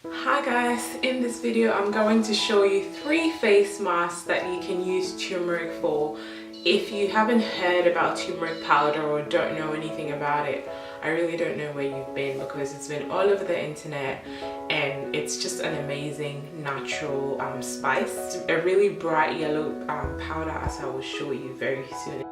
Hi guys, in this video I'm going to show you 3 face masks that you can use turmeric for. If you haven't heard about turmeric powder or don't know anything about it, I really don't know where you've been, because it's been all over the internet and it's just an amazing natural spice. It's a really bright yellow powder, as I will show you very soon.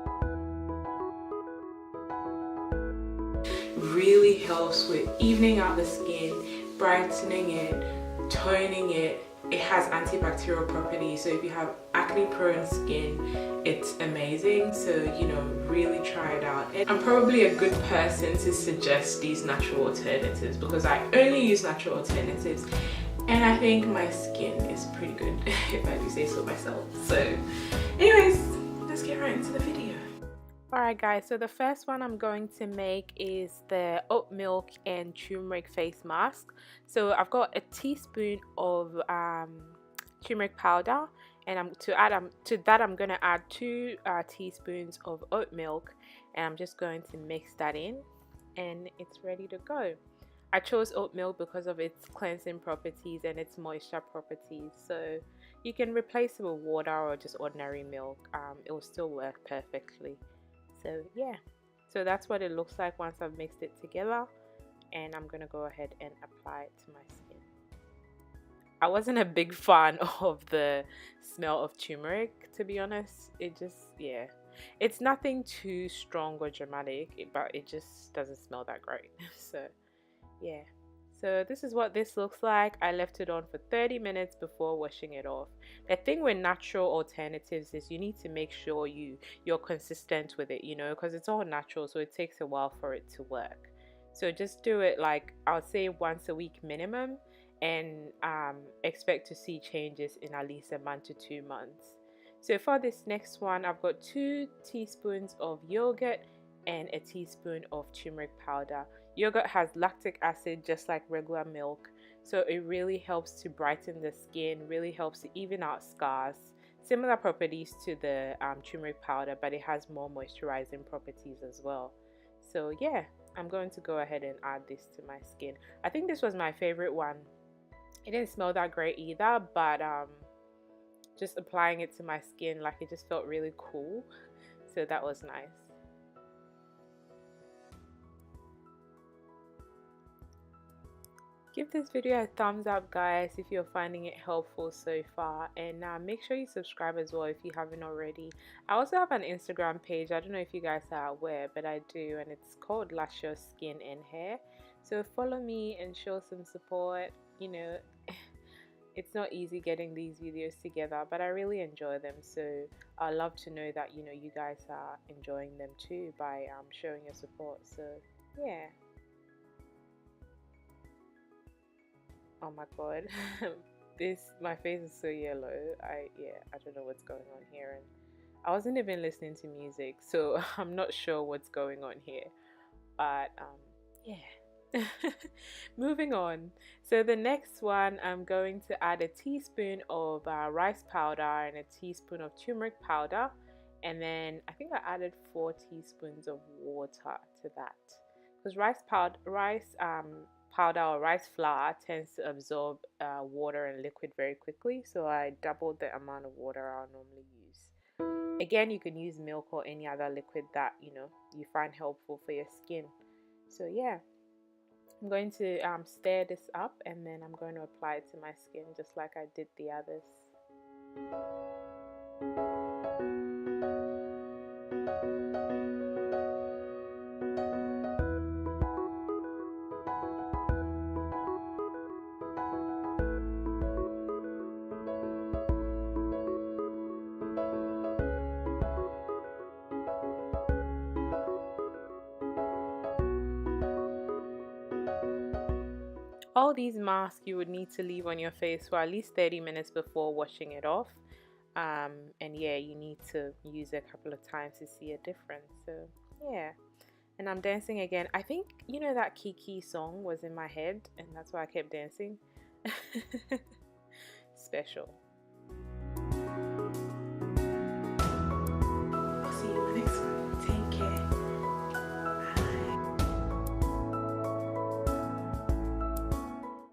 Really helps with evening out the skin, brightening it, toning it. It has antibacterial properties, so if you have acne prone skin, it's amazing. So really try it out. And I'm probably a good person to suggest these natural alternatives because I only use natural alternatives and I think my skin is pretty good if I do say so myself. So anyways, let's get right into the video. Alright guys, so the first one I'm going to make is the oat milk and turmeric face mask. So I've got a teaspoon of turmeric powder, and to that I'm going to add 2 teaspoons of oat milk, and I'm just going to mix that in and it's ready to go. I chose oat milk because of its cleansing properties and its moisture properties, so you can replace it with water or just ordinary milk. It will still work perfectly. So yeah, so that's what it looks like once I've mixed it together, and I'm gonna go ahead and apply it to my skin. I wasn't a big fan of the smell of turmeric, to be honest. It just, yeah, it's nothing too strong or dramatic, but it just doesn't smell that great. So yeah, so this is what this looks like. I left it on for 30 minutes before washing it off. The thing with natural alternatives is you need to make sure you're consistent with it, because it's all natural, so it takes a while for it to work. So just do it, like, I would say once a week minimum, and expect to see changes in at least a month to 2 months. So for this next one, I've got 2 teaspoons of yogurt and a teaspoon of turmeric powder. Yogurt has lactic acid just like regular milk, so it really helps to brighten the skin, really helps to even out scars. Similar properties to the turmeric powder, but it has more moisturizing properties as well. So yeah, I'm going to go ahead and add this to my skin. I think this was my favorite one. It didn't smell that great either, but just applying it to my skin, like, it just felt really cool, so that was nice. Give this video a thumbs up guys if you're finding it helpful so far, and make sure you subscribe as well if you haven't already. I also have an Instagram page. I don't know if you guys are aware, but I do, and it's called LusciousSkin&Hair. So follow me and show some support. It's not easy getting these videos together, but I really enjoy them, so I love to know that you guys are enjoying them too by showing your support. So yeah. Oh my god, my face is so yellow. I don't know what's going on here, and I wasn't even listening to music, so I'm not sure what's going on here, but yeah. Moving on. So the next one, I'm going to add a teaspoon of rice powder and a teaspoon of turmeric powder, and then I think I added 4 teaspoons of water to that, because rice powder or rice flour tends to absorb water and liquid very quickly, so I doubled the amount of water I'll normally use. Again, you can use milk or any other liquid that you find helpful for your skin. So yeah, I'm going to stir this up, and then I'm going to apply it to my skin just like I did the others. All these masks you would need to leave on your face for at least 30 minutes before washing it off. And yeah, you need to use it a couple of times to see a difference. So yeah, and I'm dancing again. I think that Kiki song was in my head, and that's why I kept dancing. Special.